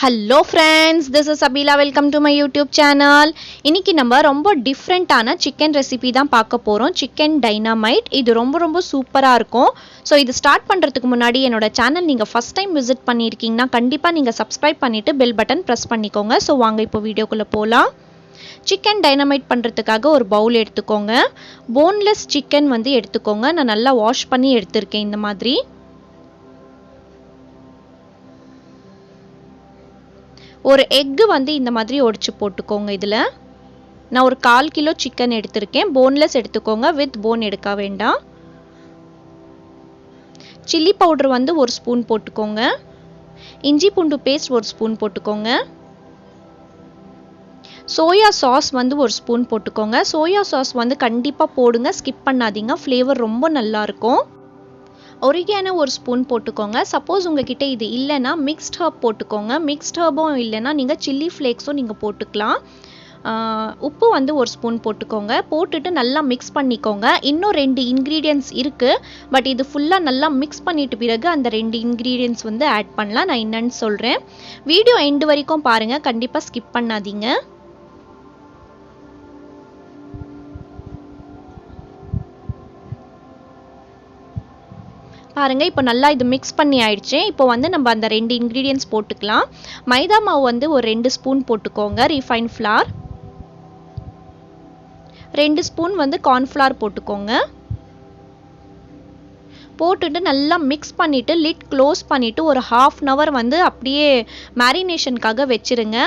Hello friends, this is Abila. Welcome to my YouTube channel. இன்னைக்கு நம்ம ரொம்ப டிஃப்ரெண்டான சிக்கன் ரெசிபி தான் பார்க்க போறோம். Chicken dynamite. இது ரொம்ப சூப்பரா இருக்கும். ஸோ இது ஸ்டார்ட் பண்றதுக்கு முன்னாடி என்னோட சேனல் நீங்க ஃபர்ஸ்ட் டைம் விசிட் பண்ணியிருக்கீங்கன்னா கண்டிப்பா நீங்க சப்ஸ்கிரைப் பண்ணிட்டு பெல் பட்டன் பிரஸ் பண்ணிக்கோங்க. ஸோ வாங்க இப்போ வீடியோக்குள்ள போலாம். சிக்கன் டைனமைட் பண்ணுறதுக்காக ஒரு பவுல் எடுத்துக்கோங்க. போன்லெஸ் சிக்கன் வந்து எடுத்துக்கோங்க. நான் நல்லா வாஷ் பண்ணி எடுத்திருக்கேன் இந்த மாதிரி. ஒரு எக் வந்து இந்த மாதிரி உடைச்சு போட்டுக்கோங்க. இதில் நான் ஒரு 1/4 கிலோ சிக்கன் எடுத்திருக்கேன். போன்லெஸ் எடுத்துக்கோங்க, வித் போன் எடுக்க வேண்டாம். சில்லி பவுடர் வந்து 1 ஸ்பூன் போட்டுக்கோங்க. இஞ்சி பூண்டு பேஸ்ட் 1 ஸ்பூன் போட்டுக்கோங்க. சோயா சாஸ் வந்து 1 ஸ்பூன் போட்டுக்கோங்க. சோயா சாஸ் வந்து கண்டிப்பாக போடுங்க, ஸ்கிப் பண்ணாதீங்க. ஃப்ளேவர் ரொம்ப நல்லா இருக்கும். ஒரிகானோ 1 ஸ்பூன் போட்டுக்கோங்க. சப்போஸ் உங்ககிட்ட இது இல்லைன்னா மிக்ஸ்ட் ஹர்ப் போட்டுக்கோங்க. மிக்ஸ்ட் ஹர்பும் இல்லைன்னா நீங்கள் சில்லி ஃப்ளேக்ஸும் நீங்கள் போட்டுக்கலாம். உப்பு வந்து 1 ஸ்பூன் போட்டுக்கோங்க. போட்டுட்டு நல்லா மிக்ஸ் பண்ணிக்கோங்க. இன்னும் 2 இன்க்ரீடியன்ட்ஸ் இருக்குது, பட் இது ஃபுல்லாக நல்லா மிக்ஸ் பண்ணிட்டு பிறகு அந்த 2 இன்க்ரீடியன்ட்ஸ் வந்து ஆட் பண்ணலாம். நான் என்னன்னு சொல்கிறேன். வீடியோ எண்டு வரைக்கும் பாருங்கள், கண்டிப்பாக ஸ்கிப் பண்ணாதீங்க. பாருங்க, இப்போ நல்லா இது மிக்ஸ் பண்ணி ஆயிடுச்சு. இப்போ வந்து நம்ம அந்த 2 இன்க்ரீடியன்ட்ஸ் போட்டுக்கலாம். மைதா மாவு வந்து ஒரு 2 ஸ்பூன் போட்டுக்கோங்க. ரீஃபைன் ஃப்ளார் 2 ஸ்பூன் வந்து கார்ன்ஃப்ளவர் போட்டுக்கோங்க. போட்டுட்டு நல்லா மிக்ஸ் பண்ணிவிட்டு லிட் க்ளோஸ் பண்ணிவிட்டு ஒரு 1/2 hour வந்து அப்படியே மேரினேஷனுக்காக வச்சுருங்க.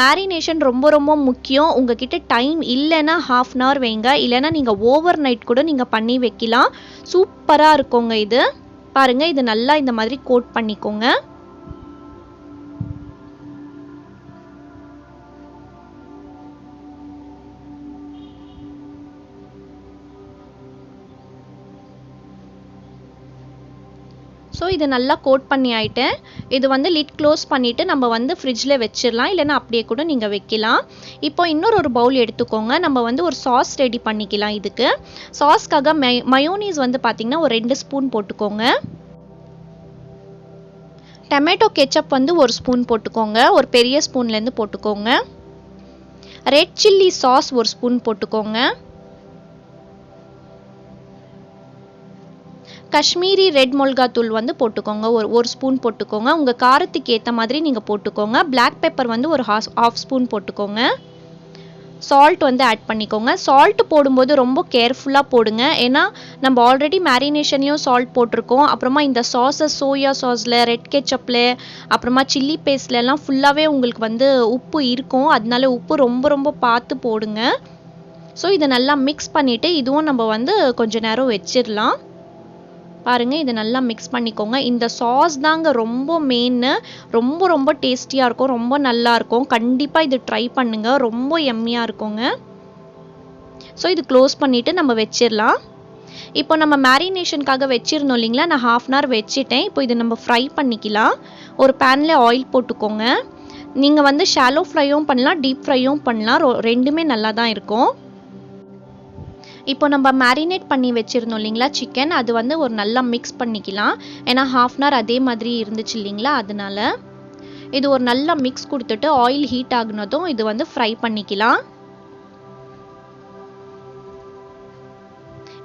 மேரினேஷன் ரொம்ப முக்கியம். உங்ககிட்ட டைம் இல்லைன்னா 1/2 hour வைங்க, இல்லைன்னா நீங்கள் ஓவர் நைட் கூட நீங்கள் பண்ணி வைக்கலாம். சூப்பராக இருக்குங்க இது. பாருங்க, இது நல்லா இந்த மாதிரி கோட் பண்ணிக்கோங்க. ஸோ இது நல்லா கோட் பண்ணி ஆயிட்டேன். இது வந்து லிட் க்ளோஸ் பண்ணிவிட்டு நம்ம வந்து ஃப்ரிட்ஜில் வச்சிடலாம், இல்லைன்னா அப்படியே கூட நீங்கள் வைக்கலாம். இப்போ இன்னொரு பவுல் எடுத்துக்கோங்க. நம்ம வந்து ஒரு சாஸ் ரெடி பண்ணிக்கலாம். இதுக்கு சாஸ்க்காக மயோனீஸ் வந்து பார்த்திங்கன்னா ஒரு 2 ஸ்பூன் போட்டுக்கோங்க. டொமேட்டோ கெச்சப் வந்து 1 ஸ்பூன் போட்டுக்கோங்க. ஒரு பெரிய ஸ்பூன்லேருந்து போட்டுக்கோங்க. ரெட் சில்லி சாஸ் 1 ஸ்பூன் போட்டுக்கோங்க. காஷ்மீரி ரெட் மிளகாத்தூள் வந்து போட்டுக்கோங்க. ஒரு ஸ்பூன் போட்டுக்கோங்க. உங்கள் காரத்துக்கு ஏற்ற மாதிரி நீங்கள் போட்டுக்கோங்க. பிளாக் பெப்பர் வந்து ஒரு ஹாஃப் ஸ்பூன் போட்டுக்கோங்க. சால்ட் வந்து ஆட் பண்ணிக்கோங்க. சால்ட் போடும்போது ரொம்ப கேர்ஃபுல்லாக போடுங்க, ஏன்னா நம்ம ஆல்ரெடி மேரினேஷன்லேயும் சால்ட் போட்டிருக்கோம். அப்புறமா இந்த சாஸஸ் சோயா சாஸில், ரெட் கெச்சப்பில், அப்புறமா சில்லி பேஸ்ட்லலாம் ஃபுல்லாகவே உங்களுக்கு வந்து உப்பு இருக்கும். அதனால உப்பு ரொம்ப பார்த்து போடுங்க. ஸோ இதை நல்லா மிக்ஸ் பண்ணிவிட்டு இதுவும் நம்ம வந்து கொஞ்ச நேரம் வச்சிடலாம். பாருங்க, இது நல்லா மிக்ஸ் பண்ணிக்கோங்க. இந்த சாஸ் தாங்க ரொம்ப மெயின். ரொம்ப டேஸ்டியாக இருக்கும், ரொம்ப நல்லா இருக்கும். கண்டிப்பாக இது ட்ரை பண்ணுங்க, ரொம்ப எம்மியாக இருக்குங்க. ஸோ இது க்ளோஸ் பண்ணிவிட்டு நம்ம வச்சிடலாம். இப்போ நம்ம மேரினேஷனுக்காக வச்சிருந்தோம் இல்லைங்களா, நான் 1/2 hour வச்சுட்டேன். இப்போ இது நம்ம ஃப்ரை பண்ணிக்கலாம். ஒரு பேனில் ஆயில் போட்டுக்கோங்க. நீங்கள் வந்து ஷாலோ ஃப்ரையும் பண்ணலாம், டீப் ஃப்ரையும் பண்ணலாம். ரெண்டுமே நல்லா தான் இருக்கும். இப்போ நம்ம மேரினேட் பண்ணி வச்சுருந்தோம் இல்லைங்களா சிக்கன், அது வந்து ஒரு நல்லா மிக்ஸ் பண்ணிக்கலாம். ஏன்னா 1/2 hour அதே மாதிரி இருந்துச்சு இல்லைங்களா, அதனால இது ஒரு நல்லா மிக்ஸ் கொடுத்துட்டு ஆயில் ஹீட் ஆகுனதும் இது வந்து ஃப்ரை பண்ணிக்கலாம்.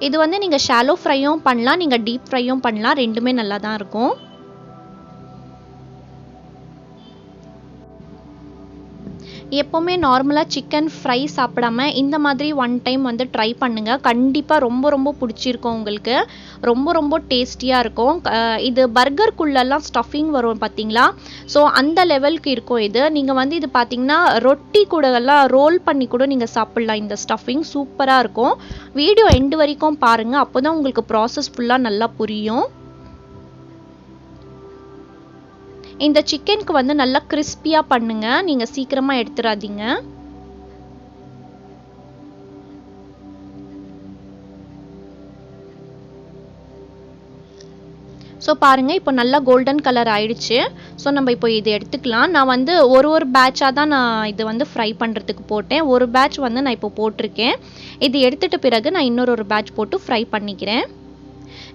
இது வந்து நீங்கள் ஷாலோ ஃப்ரையும் பண்ணலாம், நீங்கள் டீப் ஃப்ரையும் பண்ணலாம். ரெண்டுமே நல்லா தான் இருக்கும். எப்போவுமே நார்மலாக சிக்கன் ஃப்ரை சாப்பிடாம இந்த மாதிரி ஒன் டைம் வந்து ட்ரை பண்ணுங்கள். கண்டிப்பாக ரொம்ப பிடிச்சிருக்கும் உங்களுக்கு. ரொம்ப டேஸ்டியாக இருக்கும். இது பர்கருக்குள்ளெல்லாம் ஸ்டஃபிங் வரும் பார்த்தீங்களா, ஸோ அந்த லெவலுக்கு இருக்கும் இது. நீங்கள் வந்து இது பார்த்தீங்கன்னா ரொட்டி கூட எல்லாம் ரோல் பண்ணி கூட நீங்கள் சாப்பிட்லாம். இந்த ஸ்டஃபிங் சூப்பராக இருக்கும். வீடியோ எண்டு வரைக்கும் பாருங்கள், அப்போ தான் உங்களுக்கு ப்ராசஸ் ஃபுல்லாக நல்லா புரியும். இந்த சிக்கனுக்கு வந்து நல்லா கிறிஸ்பியாக பண்ணுங்க, நீங்கள் சீக்கிரமாக எடுத்துடாதீங்க. ஸோ பாருங்கள், இப்போ நல்லா கோல்டன் கலர் ஆயிடுச்சு. ஸோ நம்ம இப்போ இது எடுத்துக்கலாம். நான் வந்து ஒரு பேட்சாக தான் நான் இது வந்து ஃப்ரை பண்ணுறதுக்கு போட்டேன். ஒரு பேட்ச் வந்து நான் இப்போ போட்டிருக்கேன். இது எடுத்துகிட்ட பிறகு நான் இன்னொரு பேட்ச் போட்டு ஃப்ரை பண்ணிக்கிறேன்.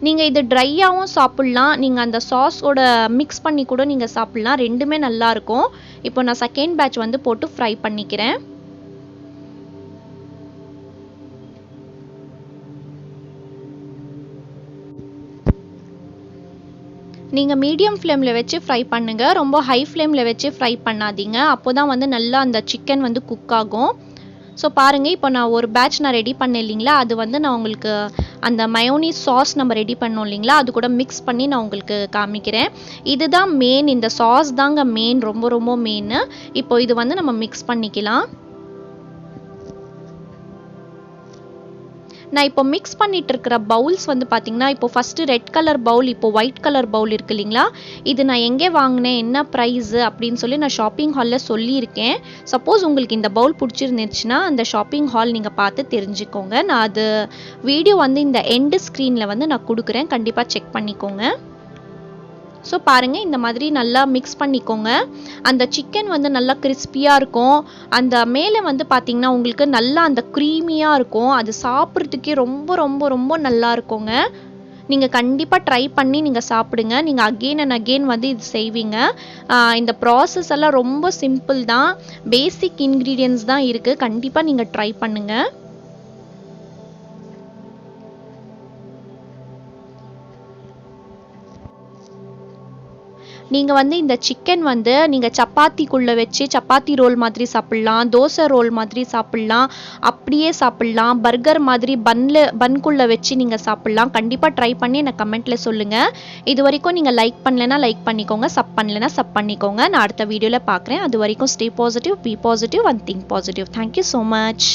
நீங்கள் இது ட்ரையாகவும் சாப்பிட்லாம், நீங்கள் அந்த சாஸோட மிக்ஸ் பண்ணி கூட நீங்கள் சாப்பிட்லாம், ரெண்டுமே நல்லாயிருக்கும். இப்போ நான் செகண்ட் பேட்ச் வந்து போட்டு ஃப்ரை பண்ணிக்கிறேன். நீங்கள் மீடியம் ஃப்ளேமில் வச்சு ஃப்ரை பண்ணுங்கள், ரொம்ப ஹை ஃப்ளேமில் வச்சு ஃப்ரை பண்ணாதீங்க, அப்போ தான் வந்து நல்லா அந்த சிக்கன் வந்து குக் ஆகும். ஸோ பாருங்கள், இப்போ நான் ஒரு பேட்ச் நான் ரெடி பண்ணேன் இல்லைங்களா, அது வந்து நான் உங்களுக்கு அந்த மயோனீஸ் சாஸ் நம்ம ரெடி பண்ணோம் இல்லைங்களா, அது கூட மிக்ஸ் பண்ணி நான் உங்களுக்கு காமிக்கிறேன். இதுதான் மெயின், இந்த சாஸ் தாங்க மெயின், ரொம்ப ரொம்ப மெயின். இப்போ இது வந்து நம்ம மிக்ஸ் பண்ணிக்கலாம். நான் இப்போ மிக்ஸ் பண்ணிட்டு இருக்கிற பவுல்ஸ் வந்து பார்த்தீங்கன்னா, இப்போ ஃபஸ்ட்டு ரெட் கலர் பவுல், இப்போ ஒயிட் கலர் பவுல் இருக்கு இல்லைங்களா, இது நான் எங்கே வாங்கினேன், என்ன ப்ரைஸு அப்படின்னு சொல்லி நான் ஷாப்பிங் ஹாலில் சொல்லியிருக்கேன். சப்போஸ் உங்களுக்கு இந்த பவுல் பிடிச்சிருந்துச்சுன்னா அந்த ஷாப்பிங் ஹால் நீங்கள் பார்த்து தெரிஞ்சுக்கோங்க. நான் அது வீடியோ வந்து இந்த எண்டு ஸ்க்ரீனில் வந்து நான் கொடுக்குறேன், கண்டிப்பாக செக் பண்ணிக்கோங்க. ஸோ பாருங்கள், இந்த மாதிரி நல்லா மிக்ஸ் பண்ணிக்கோங்க. அந்த சிக்கன் வந்து நல்லா கிறிஸ்பியாக இருக்கும், அந்த மேலே வந்து பார்த்திங்கன்னா உங்களுக்கு நல்லா அந்த க்ரீமியாக இருக்கும், அது சாப்பிட்றதுக்கே ரொம்ப ரொம்ப ரொம்ப நல்லா இருக்குங்க. நீங்கள் கண்டிப்பாக ட்ரை பண்ணி நீங்கள் சாப்பிடுங்க, நீங்கள் அகெயின் அண்ட் அகெயின் வந்து இது செய்வீங்க. இந்த ப்ராசஸ் எல்லாம் ரொம்ப சிம்பிள் தான், பேசிக் இன்க்ரீடியன்ட்ஸ் தான் இருக்குது, கண்டிப்பாக நீங்கள் ட்ரை பண்ணுங்கள். நீங்கள் வந்து இந்த சிக்கன் வந்து நீங்கள் சப்பாத்திக்குள்ளே வச்சு சப்பாத்தி ரோல் மாதிரி சாப்பிட்லாம், தோசை ரோல் மாதிரி சாப்பிட்லாம், அப்படியே சாப்பிட்லாம், பர்கர் மாதிரி பன்குள்ளே வச்சு நீங்கள் சாப்பிட்லாம். கண்டிப்பாக ட்ரை பண்ணி எனக்கு கமெண்ட்டில் சொல்லுங்கள். இது வரைக்கும் நீங்கள் லைக் பண்ணலைன்னா லைக் பண்ணிக்கோங்க, சப் பண்ணலைன்னா சப் பண்ணிக்கோங்க. நான் அடுத்த வீடியோவில் பார்க்குறேன். அது வரைக்கும் stay positive, be positive and think positive. Thank you so much.